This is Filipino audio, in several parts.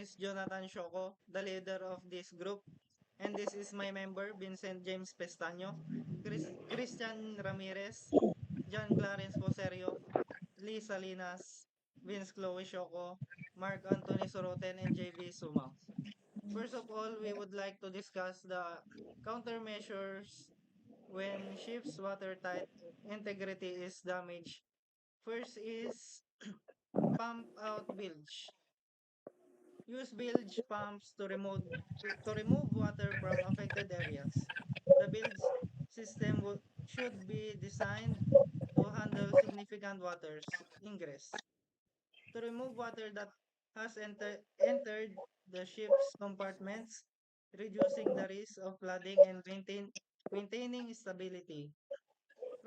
is Jonathan Shoko, the leader of this group. And this is my member, Vincent James Pestaño, Christian Ramirez, John Clarence Poserio, Lee Salinas, Vince Chloe Shoko, Mark Anthony Soroten, and JV Sumang. First of all, we would like to discuss the countermeasures when ship's watertight integrity is damaged. First is pump out bilge. Use bilge pumps to remove water from affected areas. The bilge system should be designed to handle significant waters ingress. To remove water that has entered the ship's compartments, reducing the risk of flooding and maintaining stability.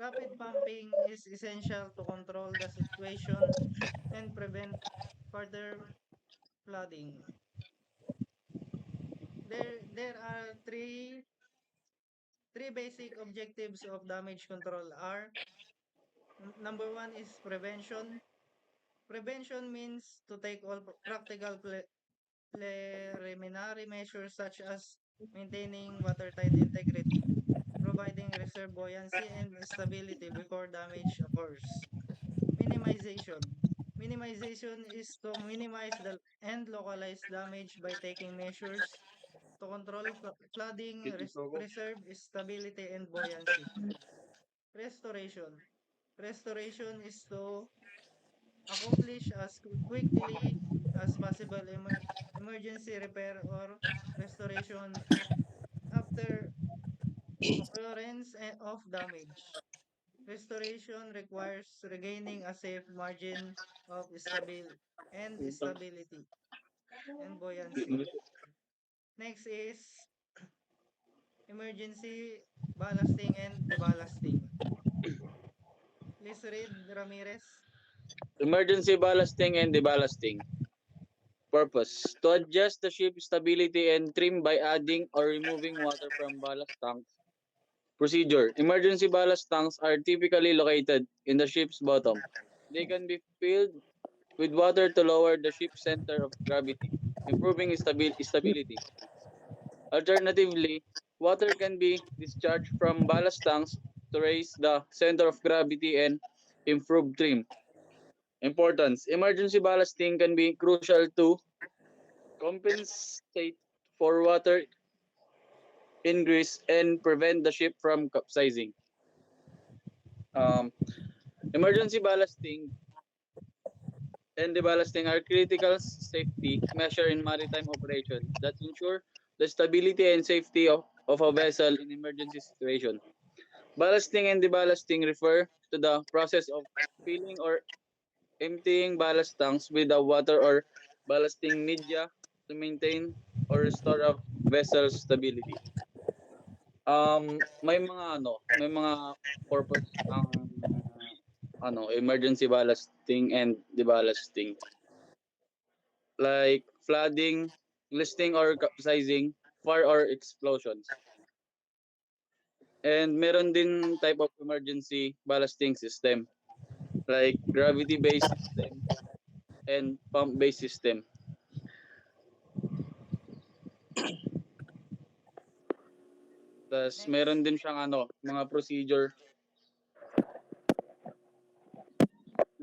Rapid pumping is essential to control the situation and prevent further flooding. There are three basic objectives of damage control are number one is prevention. Prevention means to take all practical preliminary measures such as maintaining watertight integrity, providing reserve buoyancy and stability before damage occurs. Minimization. Minimization is to minimize the and localize damage by taking measures to control flooding, preserve stability and buoyancy. Restoration. Restoration is to accomplish as quickly as possible emergency repair or restoration after occurrence of damage. Restoration requires regaining a safe margin of stability and buoyancy. Next is emergency ballasting and deballasting. Please read, Ramirez. Emergency ballasting and deballasting. Purpose: to adjust the ship's stability and trim by adding or removing water from ballast tanks. Procedure: emergency ballast tanks are typically located in the ship's bottom. They can be filled with water to lower the ship's center of gravity, improving stability. Alternatively, water can be discharged from ballast tanks to raise the center of gravity and improve trim. Importance: emergency ballasting can be crucial to compensate for water ingress and prevent the ship from capsizing. Um, Emergency ballasting and deballasting are critical safety measures in maritime operations that ensure the stability and safety of a vessel in emergency situation. Ballasting and deballasting refer to the process of filling or emptying ballast tanks with the water or ballasting media to maintain or restore a vessel's stability. May mga purpose ang emergency ballasting and deballasting. Like flooding, listing or capsizing, fire or explosions. And meron din type of emergency ballasting system like gravity-based system and pump-based system. Tapos meron Next, din siyang mga procedure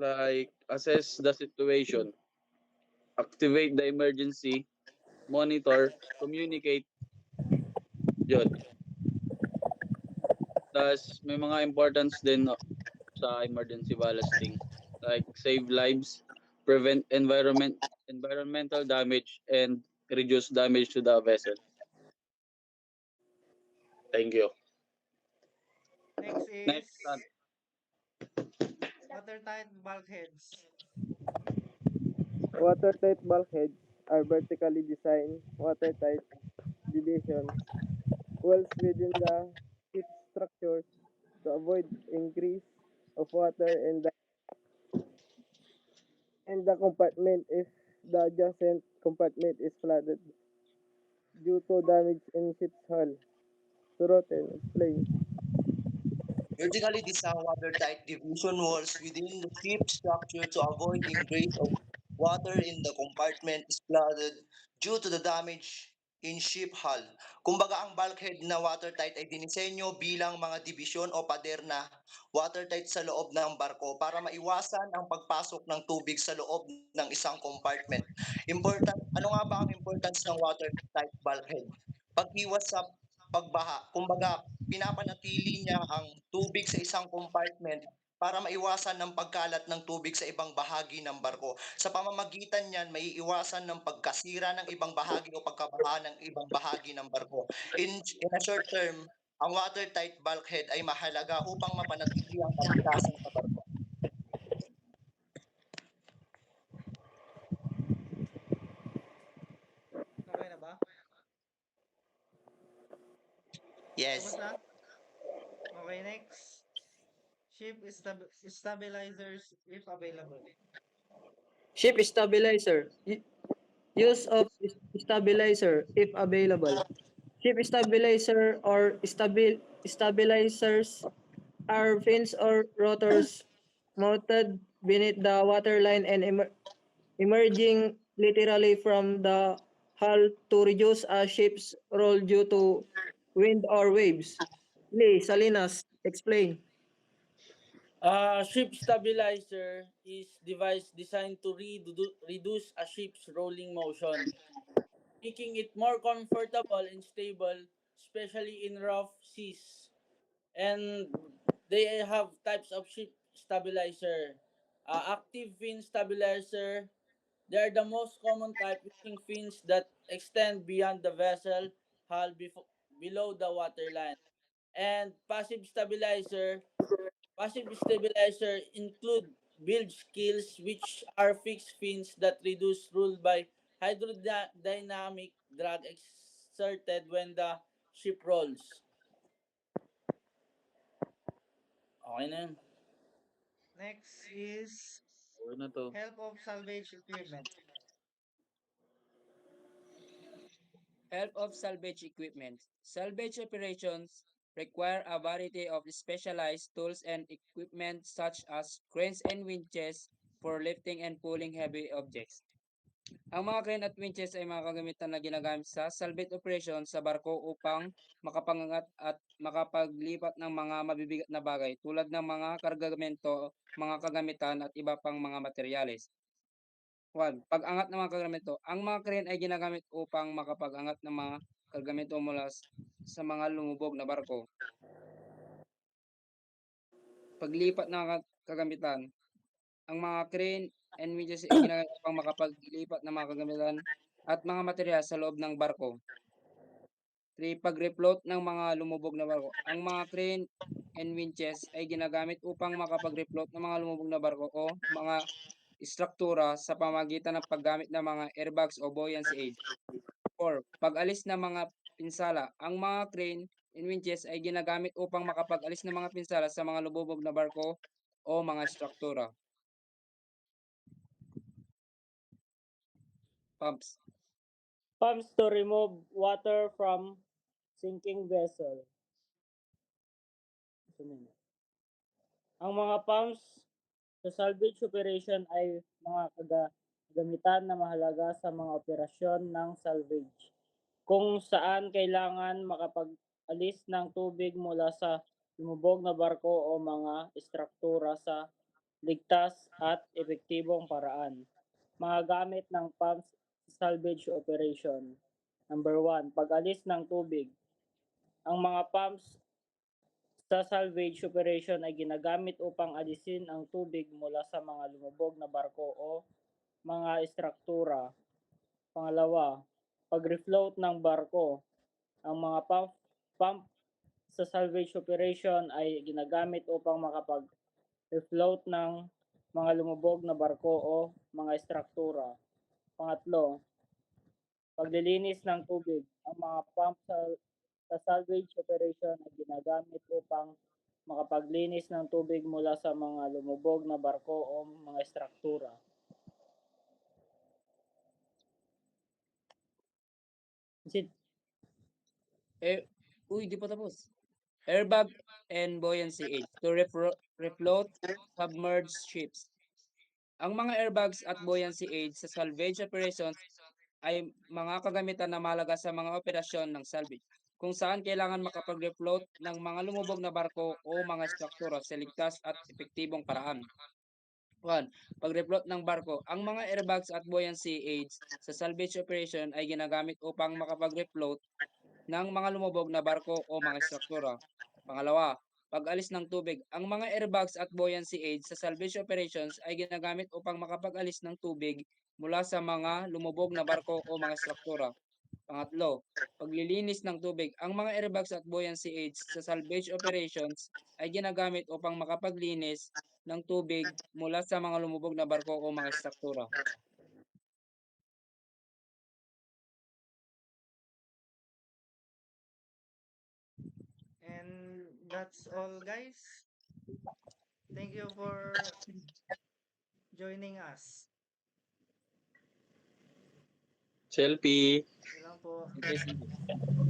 like assess the situation, activate the emergency, monitor, communicate, yun. Tapos may mga importance din sa emergency ballasting like save lives, prevent environmental damage, and reduce damage to the vessel. Thank you. next Next, is watertight bulkheads. Watertight bulkheads are vertically designed watertight divisions wells within the ship's structures to avoid ingress of water in the compartment if the adjacent compartment is flooded due to damage in ship's hull. Soroten, explain. Vertically designed watertight division walls within the ship structure to avoid ingress of water in the compartment is flooded due to the damage in ship hull. Kumbaga ang bulkhead na watertight ay dinisenyo bilang mga dibisyon o pader na watertight sa loob ng barko para maiwasan ang pagpasok ng tubig sa loob ng isang compartment. Ano nga ba ang importance ng watertight bulkhead? Pag-iwas sa pagbaha. Kumbaga, pinapanatili niya ang tubig sa isang compartment para maiwasan ng pagkalat ng tubig sa ibang bahagi ng barko. Sa pamamagitan niyan, may iwasan ng pagkasira ng ibang bahagi o pagkabaha ng ibang bahagi ng barko. In a short term, ang watertight bulkhead ay mahalaga upang mapanatili ang kaligtasan sa barko. Okay na ba? Yes. Tapos na? Okay, next. Ship stabilizers if available. Ship stabilizer. Use of stabilizer if available. Ship stabilizer or stabilizers are fins or rotors mounted beneath the waterline and emerging literally from the hull to reduce a ship's roll due to wind or waves. Lee Salinas, explain. A ship stabilizer is device designed to reduce a ship's rolling motion, making it more comfortable and stable, especially in rough seas. And they have types of ship stabilizer. Active fin stabilizer, they are the most common type using fins that extend beyond the vessel hull below the waterline. And passive stabilizer include bilge keels, which are fixed fins that reduce roll by hydrodynamic drag exerted when the ship rolls. Okay na yun. Next is Okay na to. help of salvage equipment. Help of salvage equipment. Salvage operations require a variety of specialized tools and equipment such as cranes and winches for lifting and pulling heavy objects. Ang mga crane at winches ay mga kagamitan na ginagamit sa salvage operation sa barko upang makapangangat at makapaglipat ng mga mabibigat na bagay tulad ng mga kargamento, mga kagamitan at iba pang mga materyales. 1. Pag-angat ng mga kargamento. Ang mga crane ay ginagamit upang makapag-angat ng mga kargamento mula sa mga lumubog na barko. Paglipat ng kagamitan. Ang mga crane and winches ay ginagamit upang makapaglipat ng mga kagamitan at mga materyales sa loob ng barko. 3. Pag-refloat ng mga lumubog na barko. Ang mga crane and winches ay ginagamit upang makapag-refloat ng mga lumubog na barko o mga istruktura sa pamagitan ng paggamit ng mga airbags o buoyancy aid. 4. Pag-alis ng mga pinsala. Ang mga crane and winches ay ginagamit upang makapag-alis ng mga pinsala sa mga lumubog na barko o mga istruktura. Pumps. Pumps to remove water from sinking vessel. Ang mga pumps sa salvage operation ay mga kagamitan na mahalaga sa mga operasyon ng salvage, kung saan kailangan makapag-alis ng tubig mula sa lumubog na barko o mga istruktura sa ligtas at epektibong paraan. Mga gamit ng pumps sa salvage operation. Number 1, pag-alis ng tubig. Ang mga pumps sa salvage operation ay ginagamit upang alisin ang tubig mula sa mga lumubog na barko o mga istruktura. Pangalawa, pag-refloat ng barko. Ang mga pump sa salvage operation ay ginagamit upang makapag-refloat ng mga lumubog na barko o mga istruktura. Pangatlo, paglilinis ng tubig. Ang mga pump sa salvage operation ay ginagamit upang makapaglinis ng tubig mula sa mga lumubog na barko o mga istruktura. Di pa tapos. Airbag and buoyancy aid to refloat submerged ships. Ang mga airbags at buoyancy aids sa salvage operations ay mga kagamitan na mahalaga sa mga operasyon ng salvage, kung saan kailangan makapag-refloat ng mga lumubog na barko o mga struktura sa ligtas at epektibong paraan. 1. Pag-refloat ng barko. Ang mga airbags at buoyancy aids sa salvage operation ay ginagamit upang makapag-refloat ng mga lumubog na barko o mga struktura. Pangalawa, pag-alis ng tubig. Ang mga airbags at buoyancy aids sa salvage operations ay ginagamit upang makapag-alis ng tubig mula sa mga lumubog na barko o mga struktura. Pangatlo, paglilinis ng tubig. Ang mga airbags at buoyancy aids sa salvage operations ay ginagamit upang makapaglinis ng tubig mula sa mga lumubog na barko o mga struktura. And that's all, guys. Thank you for joining us. Selfie. Yun lang po. Okay, sige.